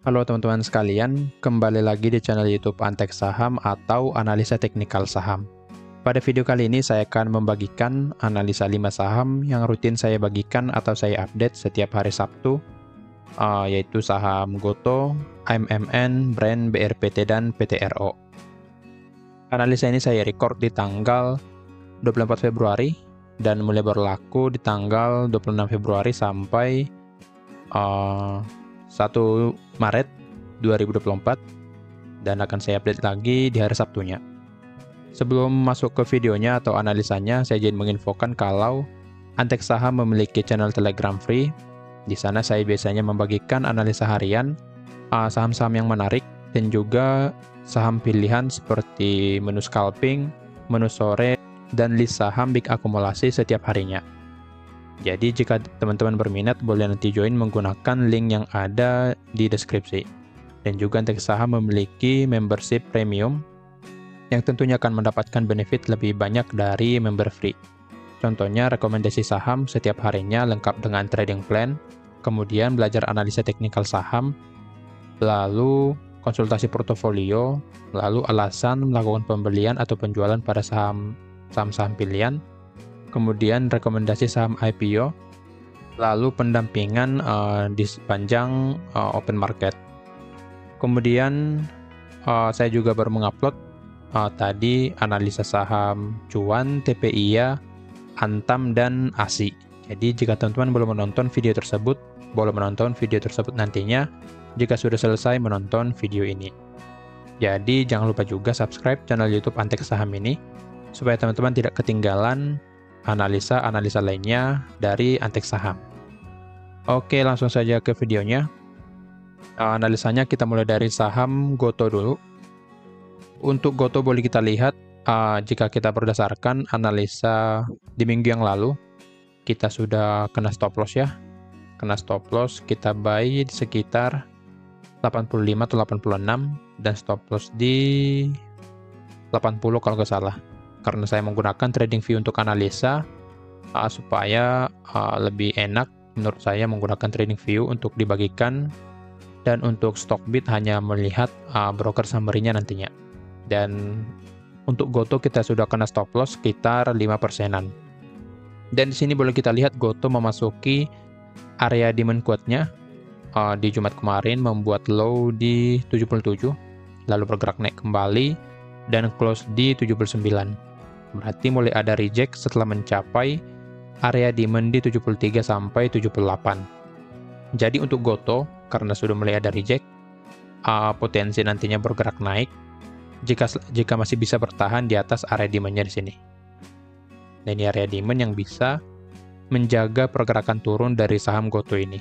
Halo teman-teman sekalian, kembali lagi di channel YouTube Antek Saham atau Analisa Teknikal Saham. Pada video kali ini saya akan membagikan analisa 5 saham yang rutin saya bagikan atau saya update setiap hari Sabtu, yaitu saham Goto, AMMN, Brand, BRPT, dan PTRO. Analisa ini saya record di tanggal 24 Februari dan mulai berlaku di tanggal 26 Februari sampai 1 Maret 2024 dan akan saya update lagi di hari Sabtunya. Sebelum masuk ke videonya atau analisanya, saya ingin menginfokan kalau Antek Saham memiliki channel Telegram free. Di sana saya biasanya membagikan analisa harian, saham-saham yang menarik, dan juga saham pilihan seperti menu scalping, menu sore, dan list saham big akumulasi setiap harinya. Jadi jika teman-teman berminat, boleh nanti join menggunakan link yang ada di deskripsi. Dan juga Antek Saham memiliki membership premium yang tentunya akan mendapatkan benefit lebih banyak dari member free. Contohnya rekomendasi saham setiap harinya lengkap dengan trading plan, kemudian belajar analisa teknikal saham, lalu konsultasi portofolio, lalu alasan melakukan pembelian atau penjualan pada saham-saham pilihan, kemudian rekomendasi saham IPO, lalu pendampingan di sepanjang open market. Kemudian saya juga baru mengupload tadi analisa saham Cuan, TPIA, Antam, dan ASI. Jadi jika teman-teman belum menonton video tersebut, boleh menonton video tersebut nantinya jika sudah selesai menonton video ini. Jadi jangan lupa juga subscribe channel YouTube Antek Saham ini supaya teman-teman tidak ketinggalan analisa-analisa lainnya dari Antek Saham. Oke, langsung saja ke videonya. Analisanya kita mulai dari saham Goto dulu. Untuk Goto boleh kita lihat, jika kita berdasarkan analisa di minggu yang lalu, kita sudah kena stop loss ya. Kena stop loss, kita buy di sekitar 85 atau 86, dan stop loss di 80 kalau nggak salah. Karena saya menggunakan trading view untuk analisa, supaya lebih enak menurut saya menggunakan trading view untuk dibagikan, dan untuk stock bid hanya melihat broker summary-nya nantinya. Dan untuk Goto kita sudah kena stop loss sekitar 5%-an. Dan di sini boleh kita lihat Goto memasuki area demand quote-nya di Jumat kemarin, membuat low di 77, lalu bergerak naik kembali dan close di 79. Berarti mulai ada reject setelah mencapai area demand di 73 sampai 78. Jadi untuk Goto, karena sudah mulai ada reject, potensi nantinya bergerak naik jika masih bisa bertahan di atas area demand-nya di sini. Dan ini area demand yang bisa menjaga pergerakan turun dari saham Goto ini.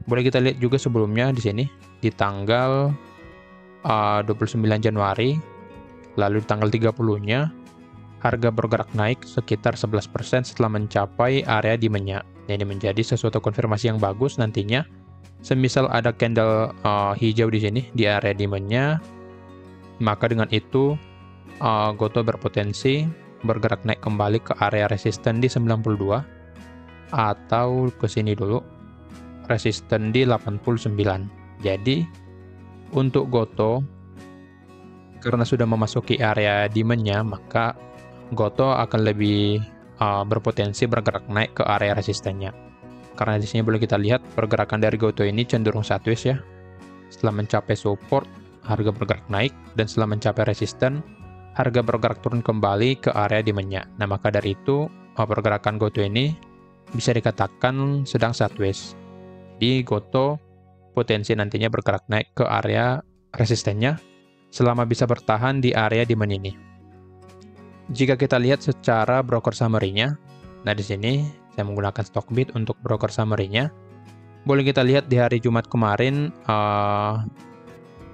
Boleh kita lihat juga sebelumnya di sini di tanggal 29 Januari, lalu di tanggal 30-nya harga bergerak naik sekitar 11% setelah mencapai area demand-nya. Ini menjadi sesuatu konfirmasi yang bagus nantinya. Semisal ada candle hijau di sini di area demand-nya, maka dengan itu Goto berpotensi bergerak naik kembali ke area resisten di 92 atau ke sini dulu, resisten di 89. Jadi untuk Goto, karena sudah memasuki area demand-nya, maka Goto akan lebih berpotensi bergerak naik ke area resistennya. Karena di sini boleh kita lihat pergerakan dari Goto ini cenderung sideways ya. Setelah mencapai support, harga bergerak naik, dan setelah mencapai resisten, harga bergerak turun kembali ke area demand-nya. Nah, maka dari itu pergerakan Goto ini bisa dikatakan sedang sideways. Di Goto potensi nantinya bergerak naik ke area resistennya selama bisa bertahan di area demand ini. Jika kita lihat secara broker summary-nya, nah di sini saya menggunakan stock bid untuk broker summary-nya. Boleh kita lihat di hari Jumat kemarin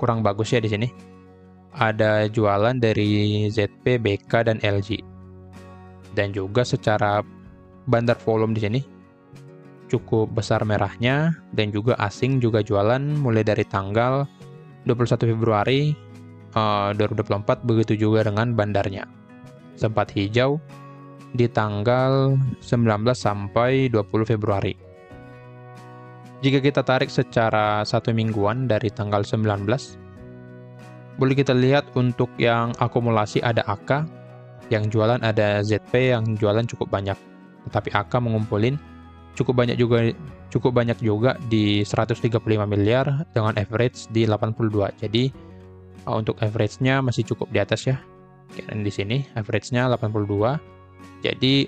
kurang bagus ya di sini. Ada jualan dari ZP, BK, dan LG. Dan juga secara bandar volume di sini cukup besar merahnya, dan juga asing juga jualan mulai dari tanggal 21 Februari 2024, begitu juga dengan bandarnya. Sempat hijau di tanggal 19 sampai 20 Februari. Jika kita tarik secara 1 mingguan dari tanggal 19, boleh kita lihat untuk yang akumulasi ada AK, yang jualan ada ZP yang jualan cukup banyak. Tetapi AK mengumpulin cukup banyak juga di 135 miliar dengan average di 82. Jadi untuk average-nya masih cukup di atas ya. Dan di sini average-nya 82. Jadi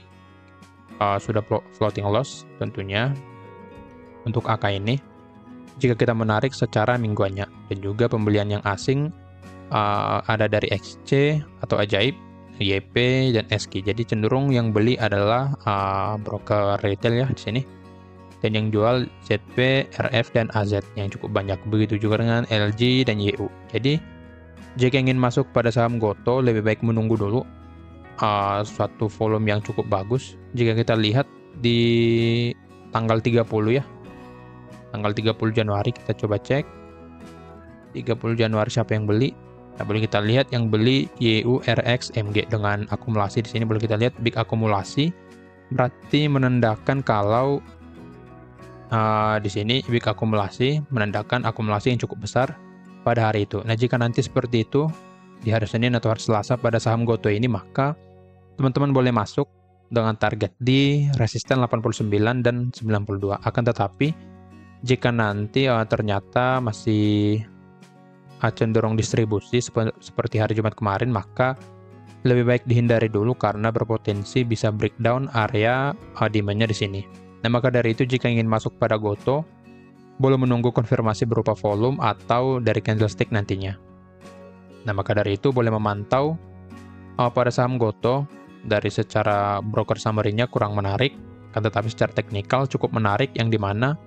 sudah floating loss tentunya untuk AK ini jika kita menarik secara mingguannya, dan juga pembelian yang asing ada dari XC atau Ajaib, YP, dan SQ. Jadi cenderung yang beli adalah broker retail ya di sini, dan yang jual ZP, RF, dan AZ yang cukup banyak. Begitu juga dengan LG dan YU. Jadi jika ingin masuk pada saham Gotoh, lebih baik menunggu dulu suatu volume yang cukup bagus. Jika kita lihat di tanggal 30 ya, tanggal 30 Januari kita coba cek 30 Januari siapa yang beli. Nah, boleh kita lihat yang beli YU, RX, MG dengan akumulasi di sini. Boleh kita lihat big akumulasi, berarti menandakan kalau di sini big akumulasi menandakan akumulasi yang cukup besar pada hari itu. Nah, jika nanti seperti itu di hari Senin atau hari Selasa pada saham Gotoh ini, maka teman-teman boleh masuk dengan target di resisten 89 dan 92. Akan tetapi jika nanti ternyata masih cenderung distribusi seperti hari Jumat kemarin, maka lebih baik dihindari dulu karena berpotensi bisa breakdown area demand-nya di sini. Nah, maka dari itu jika ingin masuk pada Gotoh, boleh menunggu konfirmasi berupa volume atau dari candlestick nantinya. Nah, maka dari itu boleh memantau pada saham Gotoh dari secara broker summary-nya kurang menarik, kan tetapi secara teknikal cukup menarik yang dimana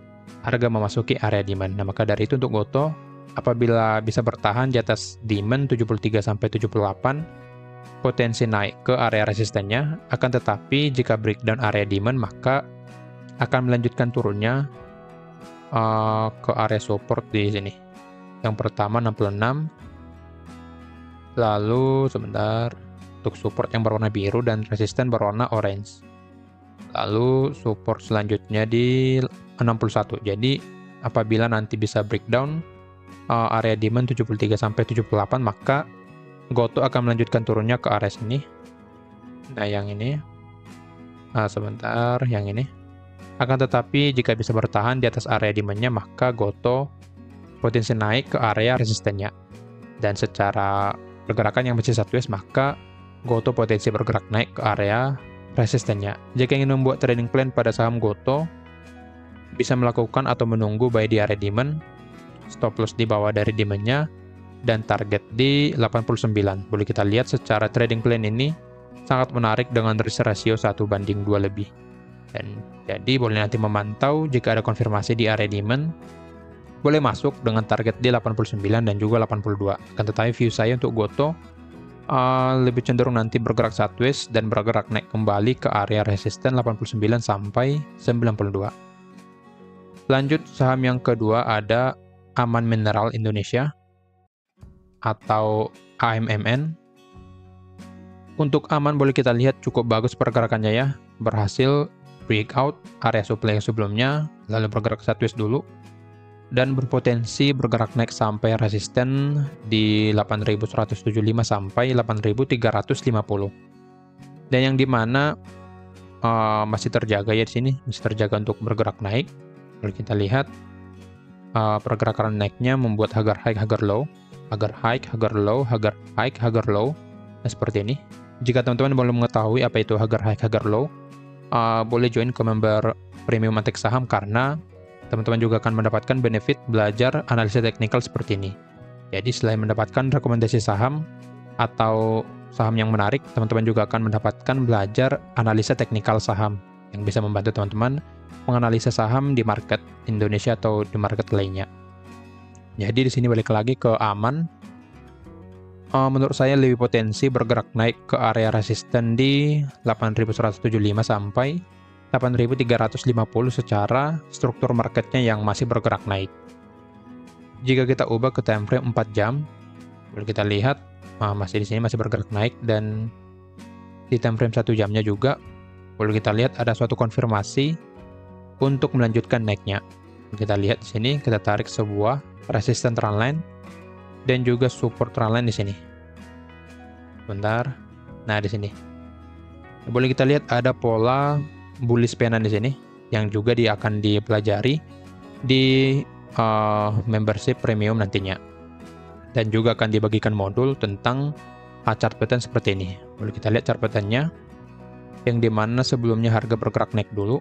harga memasuki area demand. Nah, maka dari itu untuk Gotoh, apabila bisa bertahan di atas demand 73-78, potensi naik ke area resistennya. Akan tetapi jika breakdown area demand, maka akan melanjutkan turunnya ke area support di sini. Yang pertama 66, lalu sebentar, untuk support yang berwarna biru dan resisten berwarna orange. Lalu support selanjutnya di 61. Jadi apabila nanti bisa breakdown area demand 73-78, maka Gotoh akan melanjutkan turunnya ke area sini. Nah, yang ini sebentar, yang ini. Akan tetapi jika bisa bertahan di atas area demand-nya, maka Gotoh potensi naik ke area resistennya. Dan secara pergerakan yang masih sideways, maka Gotoh potensi bergerak naik ke area resistennya. Jika ingin membuat trading plan pada saham Gotoh, bisa melakukan atau menunggu buy di area demand, stop loss di bawah dari demand-nya, dan target di 89. Boleh kita lihat secara trading plan ini sangat menarik dengan risk ratio 1:2 lebih. Dan jadi boleh nanti memantau jika ada konfirmasi di area demand, boleh masuk dengan target di 89 dan juga 82. Akan tetapi view saya untuk Gotoh lebih cenderung nanti bergerak sideways dan bergerak naik kembali ke area resisten 89 sampai 92. Lanjut saham yang kedua ada Aman Mineral Indonesia atau AMMN. Untuk Aman boleh kita lihat cukup bagus pergerakannya ya, berhasil breakout area supply yang sebelumnya, lalu bergerak sideways dulu, dan berpotensi bergerak naik sampai resisten di 8.175 sampai 8.350. Dan yang dimana masih terjaga ya di sini, masih terjaga untuk bergerak naik. Kalau kita lihat pergerakan naiknya membuat agar high, agar low, agar high, agar low, agar high, agar low. Nah, seperti ini. Jika teman-teman belum mengetahui apa itu agar high, agar low, boleh join ke member premium Antek Saham karena teman-teman juga akan mendapatkan benefit belajar analisa teknikal seperti ini. Jadi selain mendapatkan rekomendasi saham atau saham yang menarik, teman-teman juga akan mendapatkan belajar analisa teknikal saham yang bisa membantu teman-teman menganalisa saham di market Indonesia atau di market lainnya. Jadi di sini balik lagi ke Aman. Menurut saya lebih potensi bergerak naik ke area resisten di 8.175 sampai 8.350 secara struktur marketnya yang masih bergerak naik. Jika kita ubah ke time frame 4 jam, boleh kita lihat masih di sini masih bergerak naik, dan di time frame 1 jamnya juga boleh kita lihat ada suatu konfirmasi untuk melanjutkan naiknya. Kita lihat di sini, kita tarik sebuah resistance trendline dan juga support trendline di sini. Bentar. Nah, di sini. Boleh kita lihat ada pola bullish pennant di sini yang juga akan dipelajari di membership premium nantinya. Dan juga akan dibagikan modul tentang chart pattern seperti ini. Boleh kita lihat chart pattern-nya yang dimana sebelumnya harga bergerak naik dulu,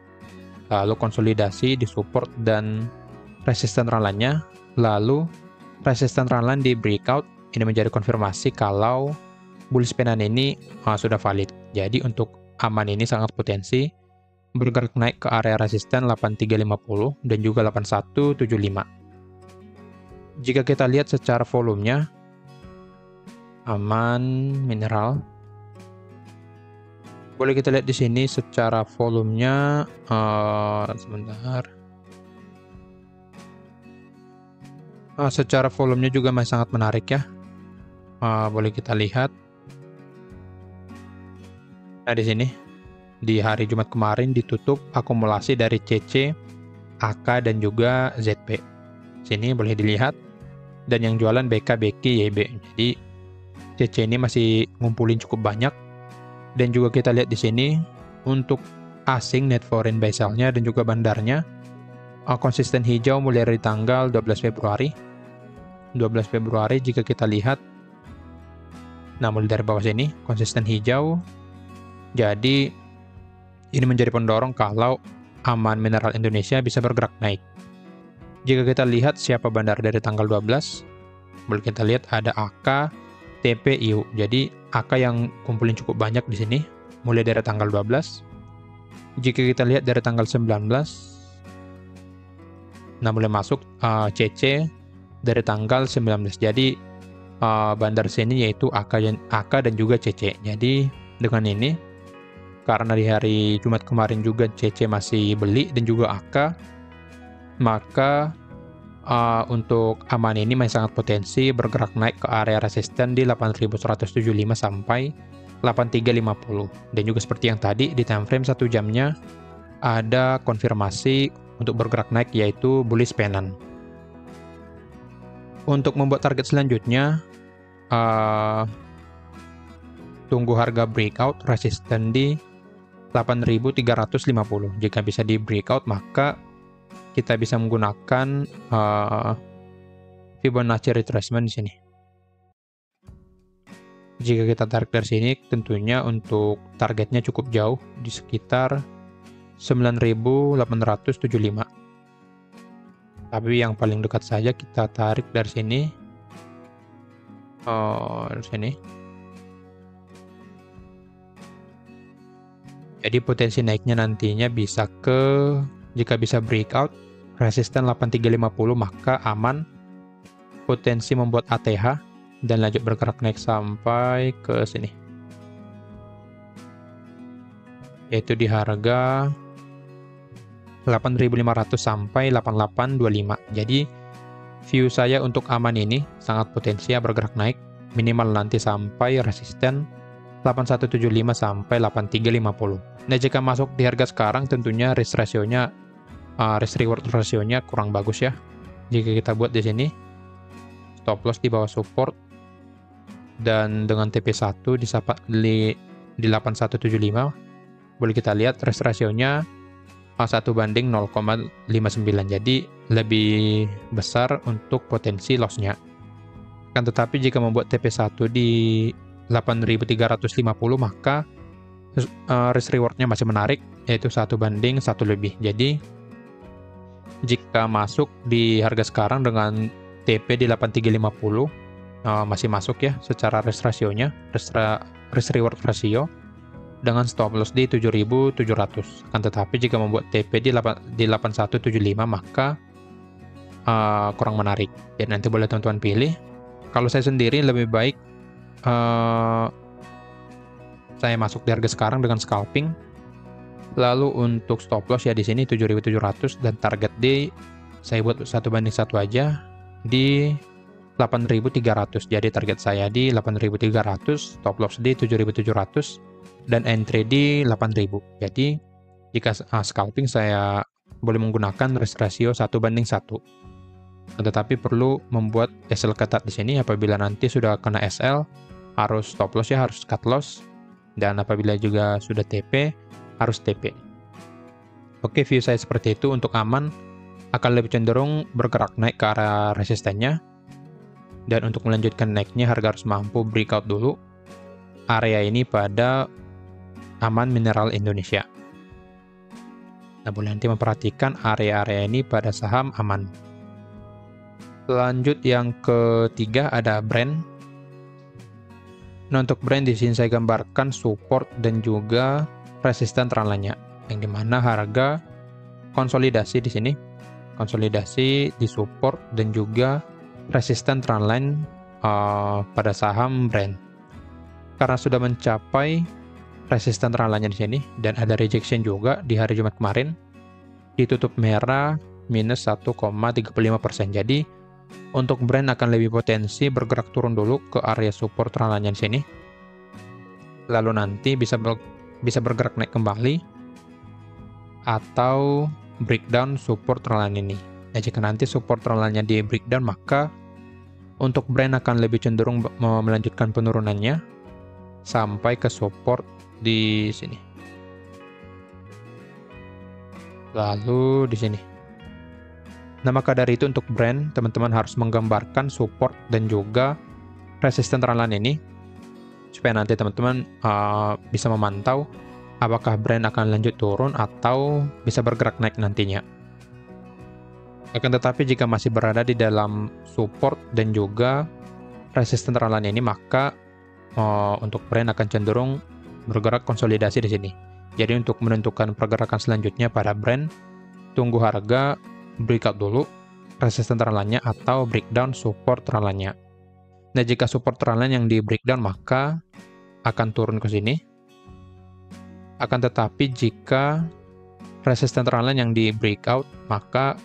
lalu konsolidasi di support dan resistance trendline-nya, lalu resistance trendline di breakout. Ini menjadi konfirmasi kalau bullish pennant ini sudah valid. Jadi untuk aman ini sangat potensi bergerak naik ke area resisten 8350 dan juga 8175. Jika kita lihat secara volumenya, aman mineral. Boleh kita lihat di sini secara volumenya, sebentar. Secara volumenya juga masih sangat menarik ya. Boleh kita lihat. Nah, di sini di hari Jumat kemarin ditutup akumulasi dari CC, AK dan juga ZP. Sini boleh dilihat. Dan yang jualan BK, BQ, YB. Jadi CC ini masih ngumpulin cukup banyak. Dan juga kita lihat di sini untuk asing net foreign buy sell-nya dan juga bandarnya konsisten hijau mulai dari tanggal 12 Februari. 12 Februari jika kita lihat, nah mulai dari bawah sini konsisten hijau. Jadi ini menjadi pendorong kalau aman mineral Indonesia bisa bergerak naik. Jika kita lihat siapa bandar dari tanggal 12, boleh kita lihat ada AK, TP, IU. Jadi AK yang kumpulin cukup banyak di sini mulai dari tanggal 12. Jika kita lihat dari tanggal 19, nah mulai masuk CC dari tanggal 19. Jadi bandar sini yaitu AK dan juga CC. Jadi dengan ini, karena di hari Jumat kemarin juga CC masih beli dan juga AK, maka untuk aman ini masih sangat potensi bergerak naik ke area resisten di 8175 sampai 8350. Dan juga seperti yang tadi di time frame 1 jamnya ada konfirmasi untuk bergerak naik yaitu bullish pennant. Untuk membuat target selanjutnya, tunggu harga breakout resisten di 8350. Jika bisa di breakout, maka kita bisa menggunakan Fibonacci retracement di sini. Jika kita tarik dari sini, tentunya untuk targetnya cukup jauh di sekitar 9875. Tapi yang paling dekat saja kita tarik dari sini. Dari sini. Jadi potensi naiknya nantinya bisa jika bisa breakout resisten 8350, maka aman potensi membuat ATH dan lanjut bergerak naik sampai ke sini. Yaitu di harga 8.500 sampai 8825. Jadi view saya untuk aman ini sangat potensial bergerak naik minimal nanti sampai resisten 8175 sampai 8350. Nah, jika masuk di harga sekarang tentunya risk reward ratio-nya kurang bagus ya. Jika kita buat di sini stop loss di bawah support dan dengan TP1 di 8175, boleh kita lihat risk ratio-nya 1:0,59. Jadi lebih besar untuk potensi loss-nya. Kan tetapi jika membuat TP1 di 8.350, maka risk reward-nya masih menarik, yaitu 1:1 lebih. Jadi jika masuk di harga sekarang dengan TP di 8350, masih masuk ya secara risk ratio-nya, risk reward ratio, dengan stop loss di 7.700. Kan tetapi jika membuat TP di 8175, maka kurang menarik. Jadi nanti boleh teman-teman pilih. Kalau saya sendiri lebih baik saya masuk di harga sekarang dengan scalping. Lalu untuk stop loss ya di sini 7.700 dan target D saya buat 1:1 aja di 8.300. Jadi target saya di 8.300, stop loss di 7.700 dan entry di 8.000. Jadi jika scalping saya boleh menggunakan risk ratio 1:1. Tetapi perlu membuat SL ketat di sini. Apabila nanti sudah kena SL, harus stop loss ya, harus cut loss. Dan apabila juga sudah TP, harus TP. Oke, view saya seperti itu. Untuk aman, akan lebih cenderung bergerak naik ke arah resistennya. Dan untuk melanjutkan naiknya, harga harus mampu breakout dulu area ini pada Aman Mineral Indonesia. Nah, boleh nanti memperhatikan area-area ini pada saham Aman. Lanjut yang ketiga ada Brent. Nah, untuk Brent di sini saya gambarkan support dan juga resisten trendline-nya, yang dimana harga konsolidasi di sini, konsolidasi di support dan juga resisten trendline pada saham Brent. Karena sudah mencapai resisten trendline-nya di sini dan ada rejection juga di hari Jumat kemarin, ditutup merah minus 1,35%. Jadi untuk Brent akan lebih potensi bergerak turun dulu ke area support trendline-nya di sini. Lalu nanti bisa bergerak naik kembali atau breakdown support trendline ini. Nah, jika nanti support trendline-nya di breakdown, maka untuk Brent akan lebih cenderung melanjutkan penurunannya sampai ke support di sini. Lalu di sini. Nah, maka dari itu untuk Brent, teman-teman harus menggambarkan support dan juga resisten trendline ini supaya nanti teman-teman bisa memantau apakah Brent akan lanjut turun atau bisa bergerak naik nantinya. Akan tetapi jika masih berada di dalam support dan juga resisten trendline ini, maka untuk Brent akan cenderung bergerak konsolidasi di sini. Jadi untuk menentukan pergerakan selanjutnya pada Brent, tunggu harga breakout dulu resisten trendline-nya atau breakdown support trendline-nya. Nah, jika support trendline yang di breakdown, maka akan turun ke sini. Akan tetapi jika resisten trendline yang di breakout, maka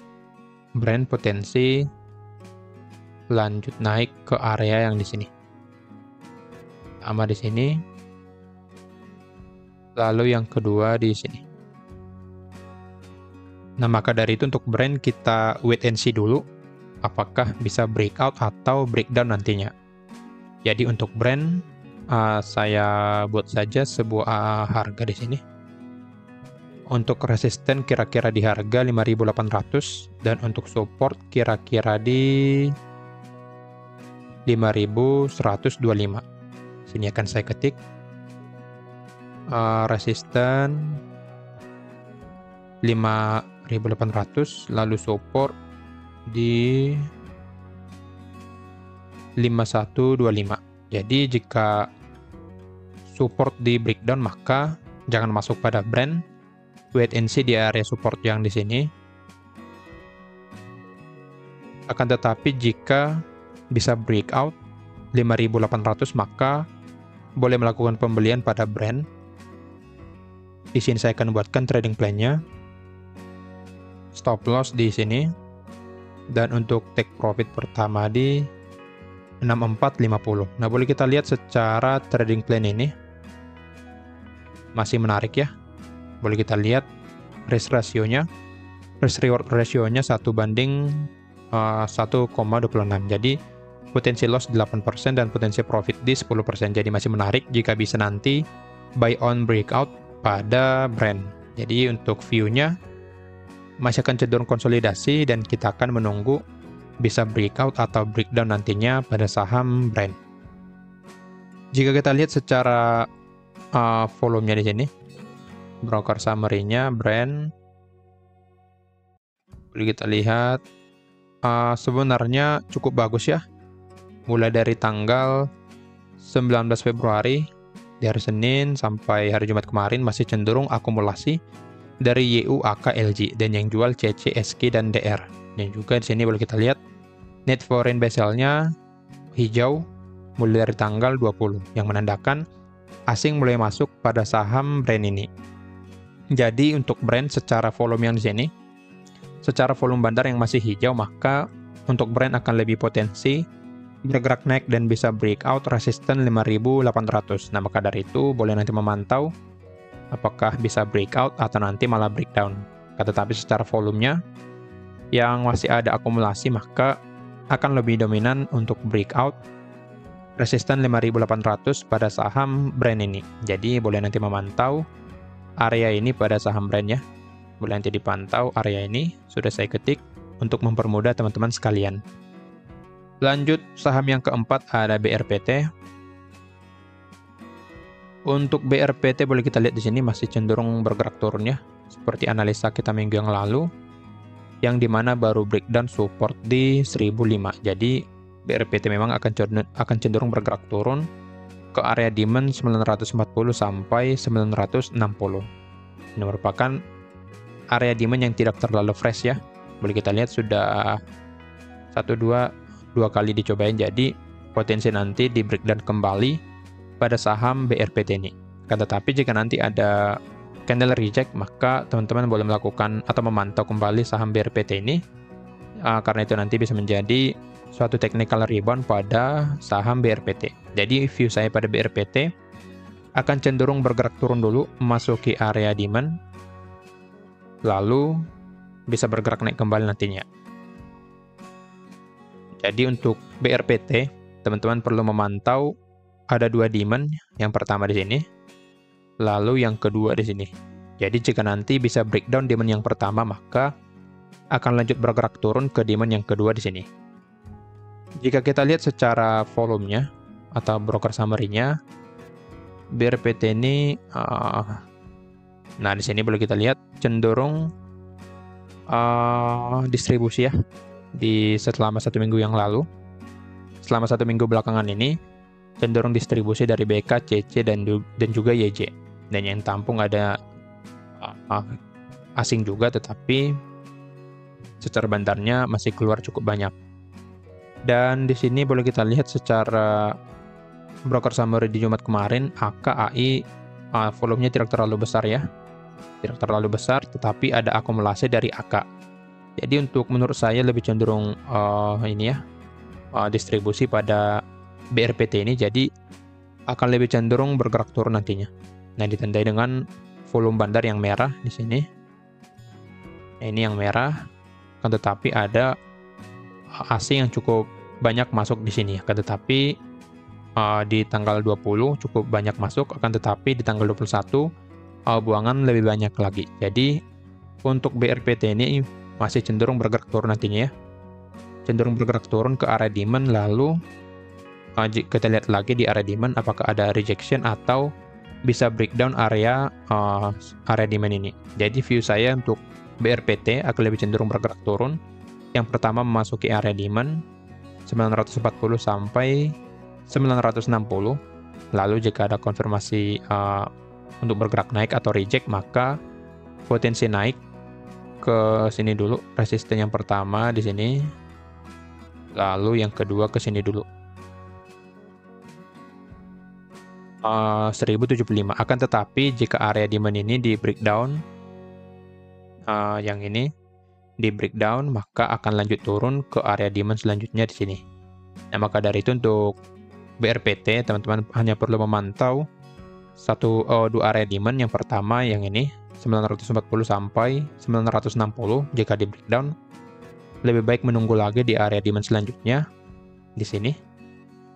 Brent potensi lanjut naik ke area yang di sini. Sama di sini. Lalu yang kedua di sini. Nah, maka dari itu untuk Brent kita wait and see dulu apakah bisa breakout atau breakdown nantinya. Jadi untuk Brent saya buat saja sebuah harga di sini. Untuk resisten kira-kira di harga 5.800 dan untuk support kira-kira di 5.125. Sini akan saya ketik resisten 5.800, lalu support di 5.125. Jadi jika support di breakdown, maka jangan masuk pada Brent, wait and see di area support yang di sini. Akan tetapi jika bisa breakout 5.800, maka boleh melakukan pembelian pada Brent. Di sini saya akan buatkan trading plan-nya. Stop loss di sini. Dan untuk take profit pertama di 64.50. Nah, boleh kita lihat secara trading plan ini. Masih menarik ya. Boleh kita lihat risk ratio-nya. Risk reward ratio-nya 1,26. Jadi potensi loss 8% dan potensi profit di 10%. Jadi masih menarik jika bisa nanti buy on breakout pada Brent. Jadi untuk view-nya masih akan cenderung konsolidasi dan kita akan menunggu bisa breakout atau breakdown nantinya pada saham Brent. Jika kita lihat secara volumenya di sini, broker summary-nya Brent, boleh kita lihat sebenarnya cukup bagus ya. Mulai dari tanggal 19 Februari di hari Senin sampai hari Jumat kemarin masih cenderung akumulasi dari YU, AK, LG dan yang jual CC, SK dan DR. Dan juga di sini boleh kita lihat net foreign buy sell-nya hijau mulai dari tanggal 20 yang menandakan asing mulai masuk pada saham Brent ini. Jadi untuk Brent secara volume yang di sini, secara volume bandar yang masih hijau, maka untuk Brent akan lebih potensi bergerak naik dan bisa breakout resisten 5.800. Nah, maka dari itu boleh nanti memantau apakah bisa breakout atau nanti malah breakdown. Tetapi secara volumenya yang masih ada akumulasi, maka akan lebih dominan untuk breakout resisten 5.800 pada saham brand ini. Jadi boleh nanti memantau area ini pada saham brand ya. Boleh nanti dipantau area ini, sudah saya ketik untuk mempermudah teman-teman sekalian. Lanjut, saham yang keempat ada BRPT. Untuk BRPT boleh kita lihat di sini masih cenderung bergerak turun ya, seperti analisa kita minggu yang lalu, yang dimana baru breakdown support di 1005. Jadi BRPT memang akan cenderung bergerak turun ke area demand 940 sampai 960. Ini merupakan area demand yang tidak terlalu fresh ya. Boleh kita lihat sudah dua kali dicobain, jadi potensi nanti di breakdown kembali pada saham BRPT ini. Tetapi jika nanti ada candle reject, maka teman-teman boleh melakukan atau memantau kembali saham BRPT ini, karena itu nanti bisa menjadi suatu technical rebound pada saham BRPT. Jadi view saya pada BRPT akan cenderung bergerak turun dulu, memasuki area demand, lalu bisa bergerak naik kembali nantinya. Jadi untuk BRPT, teman-teman perlu memantau ada dua demand, yang pertama di sini, lalu yang kedua di sini. Jadi jika nanti bisa breakdown demand yang pertama, maka akan lanjut bergerak turun ke demand yang kedua di sini. Jika kita lihat secara volumenya atau broker summary-nya, BRPT ini, nah di sini boleh kita lihat cenderung distribusi ya selama 1 minggu yang lalu. Selama 1 minggu belakangan ini cenderung distribusi dari BK, CC, dan juga YJ. Dan yang tampung ada asing juga, tetapi secara bandarnya masih keluar cukup banyak. Dan di sini boleh kita lihat secara broker summary di Jumat kemarin, AKAI volumenya tidak terlalu besar ya. Tidak terlalu besar, tetapi ada akumulasi dari AK. Jadi untuk menurut saya lebih cenderung distribusi pada BRPT ini, jadi akan lebih cenderung bergerak turun nantinya. Nah, ditandai dengan volume bandar yang merah di sini. Nah, ini yang merah, akan tetapi ada asing yang cukup banyak masuk di sini. Akan tetapi di tanggal 20 cukup banyak masuk, akan tetapi di tanggal 21 buangan lebih banyak lagi. Jadi untuk BRPT ini masih cenderung bergerak turun nantinya ya. Cenderung bergerak turun ke area demand, lalu kita lihat lagi di area demand apakah ada rejection atau bisa breakdown area demand ini. Jadi view saya untuk BRPT akan lebih cenderung bergerak turun. Yang pertama memasuki area demand 940 sampai 960. Lalu jika ada konfirmasi untuk bergerak naik atau reject, maka potensi naik ke sini dulu. Resisten yang pertama di sini, lalu yang kedua ke sini dulu. 1075. Akan tetapi jika area demand ini di breakdown, yang ini di breakdown, maka akan lanjut turun ke area demand selanjutnya di sini. Nah, maka dari itu untuk BRPT teman-teman hanya perlu memantau dua area demand. Yang pertama yang ini 940 sampai 960. Jika di breakdown, lebih baik menunggu lagi di area demand selanjutnya di sini.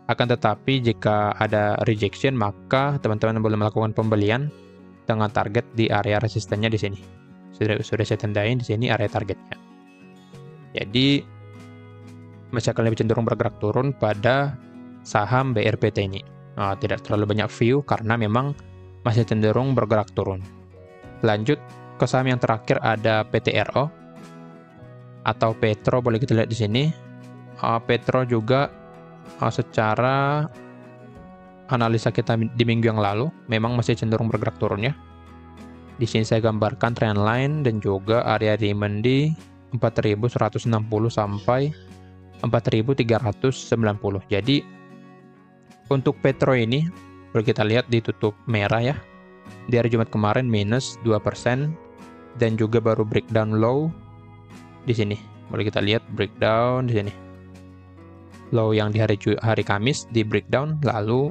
Akan tetapi jika ada rejection, maka teman-teman boleh melakukan pembelian dengan target di area resistennya di sini. Sudah saya tandain di sini area targetnya. Jadi masih akan lebih cenderung bergerak turun pada saham BRPT ini. Tidak terlalu banyak view karena memang masih cenderung bergerak turun. Lanjut ke saham yang terakhir ada PTRO atau Petro, boleh kita lihat di sini. Petro juga secara analisa kita di minggu yang lalu memang masih cenderung bergerak turun ya. Di sini saya gambarkan trend line dan juga area demand di 4.160 sampai 4.390. Jadi untuk Petro ini boleh kita lihat ditutup merah ya. Di hari Jumat kemarin minus 2% dan juga baru breakdown low di sini. Boleh kita lihat breakdown di sini. Low yang di hari Kamis di breakdown, lalu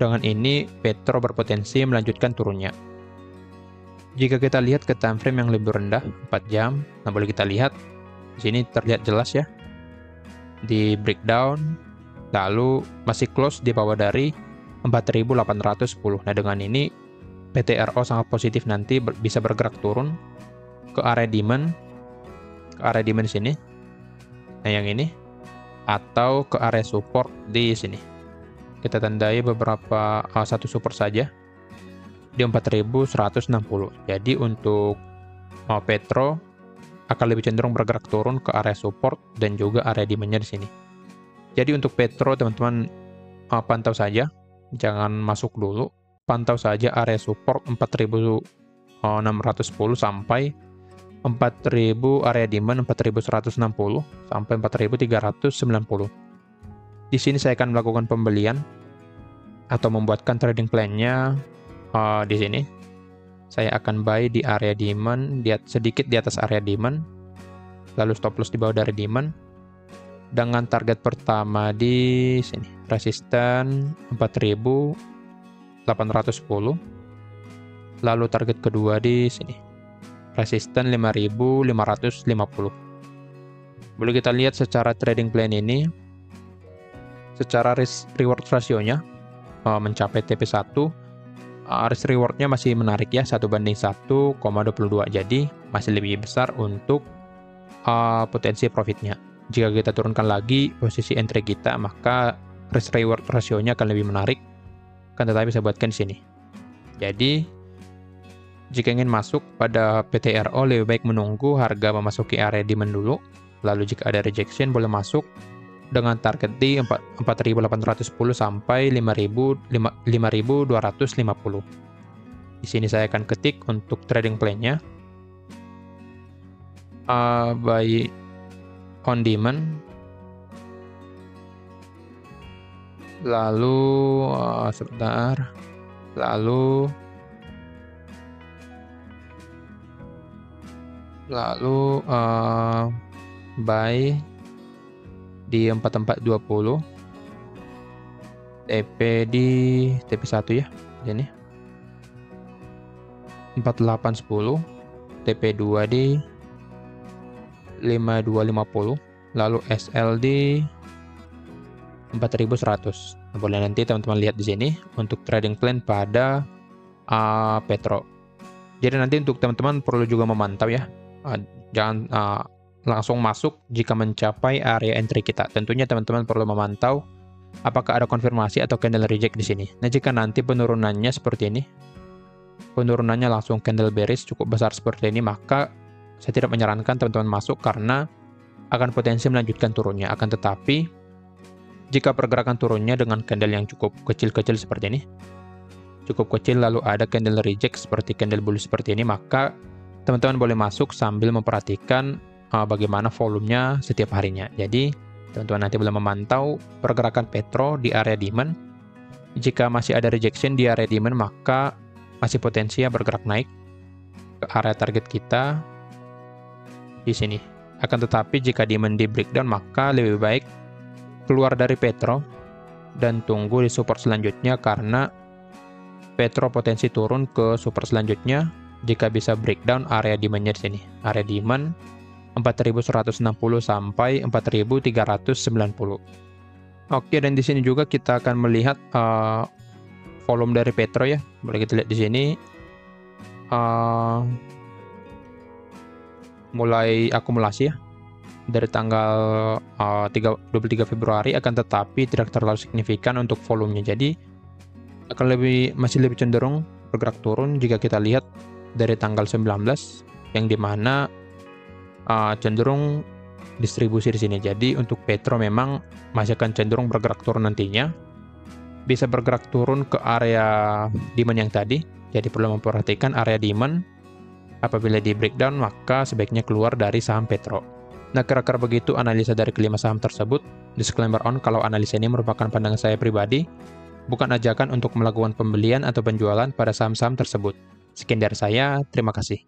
dengan ini Petro berpotensi melanjutkan turunnya. Jika kita lihat ke time frame yang lebih rendah, 4 jam, nah boleh kita lihat di sini terlihat jelas ya di breakdown, lalu masih close di bawah dari 4.810. Nah dengan ini PTRO sangat positif, nanti bisa bergerak turun ke area demand sini, nah yang ini, atau ke area support di sini. Kita tandai beberapa satu support saja di 4.160. Jadi untuk Petro akan lebih cenderung bergerak turun ke area support dan juga area demand-nya di sini. Jadi untuk Petro teman-teman pantau saja, jangan masuk dulu, pantau saja area support 4.610 sampai 4.000, area demand 4.160 sampai 4.390. Di sini saya akan melakukan pembelian atau membuatkan trading plan-nya di sini. Saya akan buy di area demand, sedikit di atas area demand, lalu stop loss di bawah dari demand, dengan target pertama di sini, resisten 4.810, lalu target kedua di sini, resisten 5.550. Boleh kita lihat secara trading plan ini, secara risk reward ratio-nya mencapai TP1, risk reward-nya masih menarik ya, 1/1,22, jadi masih lebih besar untuk potensi profitnya. Jika kita turunkan lagi posisi entry kita, maka risk reward ratio-nya akan lebih menarik, kan tetapi saya buatkan di sini. Jadi jika ingin masuk pada PTRO, lebih baik menunggu harga memasuki area demand dulu, lalu jika ada rejection boleh masuk dengan target di 4.810 sampai 5.250. Di sini saya akan ketik untuk trading plan-nya, buy on demand, lalu sebentar, lalu buy di 4420, TP di TP1 ya, ini 4810, TP2 di 5250, lalu SL di 4100. Nah, boleh nanti teman-teman lihat di sini untuk trading plan pada Petro. Jadi nanti untuk teman-teman perlu juga memantau ya, jangan langsung masuk jika mencapai area entry kita. Tentunya teman-teman perlu memantau apakah ada konfirmasi atau candle reject di sini. Nah, jika nanti penurunannya seperti ini, penurunannya langsung candle bearish cukup besar seperti ini, maka saya tidak menyarankan teman-teman masuk karena akan potensi melanjutkan turunnya. Akan tetapi, jika pergerakan turunnya dengan candle yang cukup kecil-kecil seperti ini, cukup kecil lalu ada candle reject seperti candle bullish seperti ini, maka teman-teman boleh masuk sambil memperhatikan bagaimana volumenya setiap harinya. Jadi teman-teman nanti boleh memantau pergerakan Petro di area demand. Jika masih ada rejection di area demand, maka masih potensi bergerak naik ke area target kita di sini. Akan tetapi jika demand di breakdown, maka lebih baik keluar dari Petro dan tunggu di support selanjutnya, karena Petro potensi turun ke support selanjutnya jika bisa breakdown area demand-nya di sini. Area demand 4.160 sampai 4.390. Oke, dan di sini juga kita akan melihat volume dari Petro ya. Boleh kita lihat di sini mulai akumulasi ya dari tanggal 23 Februari, akan tetapi tidak terlalu signifikan untuk volumenya. Jadi akan masih lebih cenderung bergerak turun jika kita lihat dari tanggal 19, yang dimana cenderung distribusi di sini. Jadi untuk Petro memang masih akan cenderung bergerak turun nantinya, bisa bergerak turun ke area demand yang tadi. Jadi perlu memperhatikan area demand. Apabila di breakdown, maka sebaiknya keluar dari saham Petro. Nah, kira-kira begitu analisa dari kelima saham tersebut. Disclaimer on, kalau analisa ini merupakan pandangan saya pribadi, bukan ajakan untuk melakukan pembelian atau penjualan pada saham-saham tersebut. Sekian dari saya, terima kasih.